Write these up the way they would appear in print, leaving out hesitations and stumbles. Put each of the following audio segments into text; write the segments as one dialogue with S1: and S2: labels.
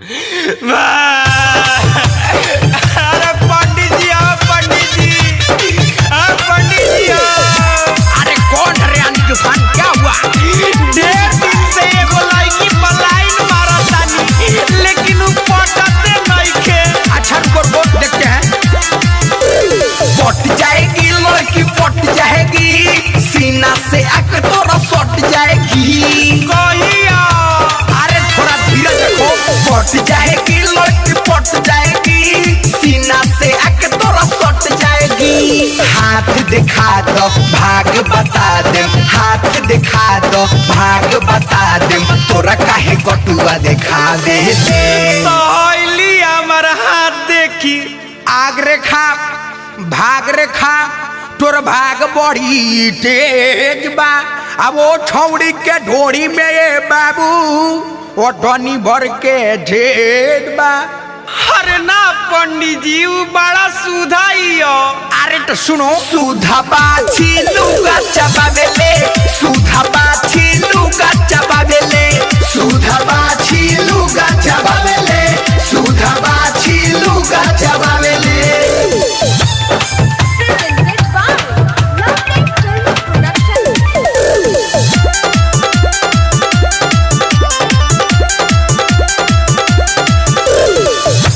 S1: अरे पंडित जी आओ, पंडित जी, पंडित जी आओ।
S2: अरे कौन है रानी तूफान, क्या हुआ?
S1: ढेर दिन से एगो लड़की पलायन मारतानी, लेकिन उ पटते नइखे।
S2: अच्छा रुको रुको देखते हैं। पट जाएगी लड़की, पट जाएगी, सीना से आके तोरा सट जाएगी।
S1: कहिया
S2: अरे थोड़ा धीरज रखो। पट जाएगी लड़की, पट जाएगी, सीना से आके तोरा सट जाएगी। हाथ दिखा दो भाग बता दे, हाथ दिखा दो भाग बता दे, तोरा काहे कटुआ दिखा दे।
S1: सहेली हमर हाथ देखी।
S2: आग रेखा भाग रेखा, तोर भाग बड़ी तेज बा। अब वो छौड़ी के ढोड़ी में ये बाबू वो टनी भर के ढेर बा।
S1: अरे ना पंडित जी, उ बड़ा सुधा हियो।
S2: अरे तो सुनो, सुधा बाछी लुगा चबावेले, सुधा बाछी लुगा चबावेले, सुधा बाछी लुगा चबावेले, सुधा बाछी लुगा चबावेले।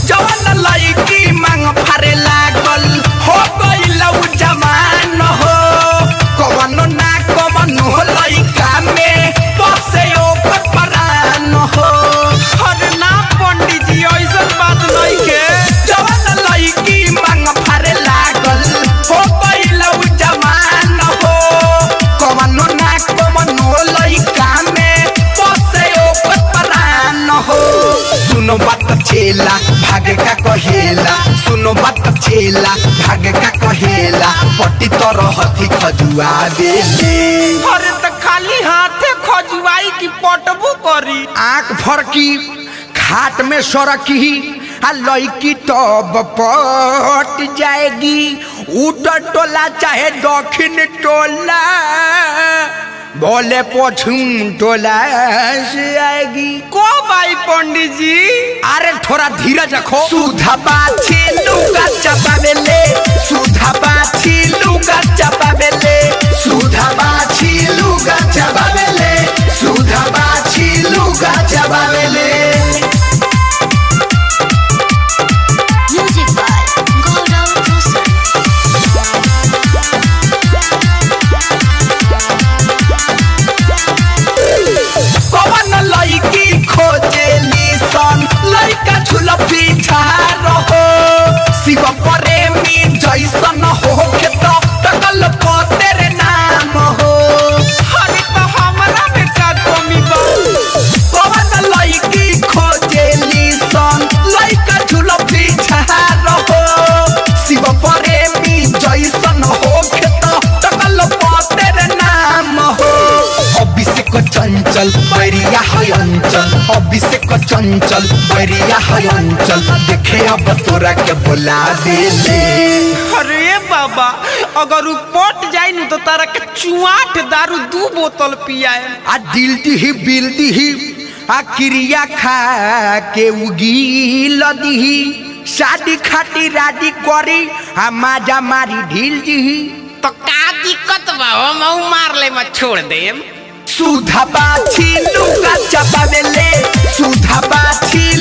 S2: जवान लड़की मांग फारे लागल, हो गइल उ जवान हो। कवन ना कवन हो लड़का में बसे ओकर परान हो।
S1: अरे ना पंडित जी, ऐसन बात नइखे।
S2: जवान लड़की मांग फारे लागल, हो गइल उ जवान हो। कवन ना कवन हो लड़का में बसे ओकर परान हो। सुनो बात छेला भागे का कहेला, सुनो बात छेला भागे का कहेला, पट्टी तरह हथी खजुआ देले।
S1: अरे तो खाली हाथे खजुआई की पटबू करी।
S2: आंख फरकी खाट में सरकी, आ लड़की तब पट जाएगी। उत्तर टोला चाहे दक्षिण टोला, बोले पश्चिम टोला से आएगी।
S1: को भाई पंडित जी?
S2: अरे थोड़ा धीरज रखो। सुधा बाछी लुगा चबावेले, सुधा बाछी लुगा चबावेले, सुधा बाछी लुगा चबावेले, सुधा बाछी लुगा चबावेले।
S3: Music by Gaurav Rosal.
S2: कवन लड़की खोजेली सन, लड़का झुलफी झार हो। शिव प्रेमी जैसन हो के तो टकल तेरे नाम हो।
S1: अरे तो हमरा में का कमी बा?
S2: कवन लड़की खोजेली सन, लड़का झुलफी झार हो। शिव प्रेमी जैसन हो के तो टकल तेरे नाम हो। अभिषेक चंचल बैरिया है अंचल, अभिषेक चंचल बैरिया है अंचल, देखे अब तोरा के बुला देले।
S1: अरे बाबा, अगर उ पट जाई न तो तारा के चुआठ दारू 2 बोतल पियाए।
S2: आ दिल दिही बिल दिही, आ क्रिया खा के उगील दिही, शादी खाती राजी करी, आ माजा मारी ढील दिही।
S1: तो का दिक्कत बा? हम मार ले मत छोड़ देम।
S2: सुधा बाछी लुगा चबावेले, सुधा बाछी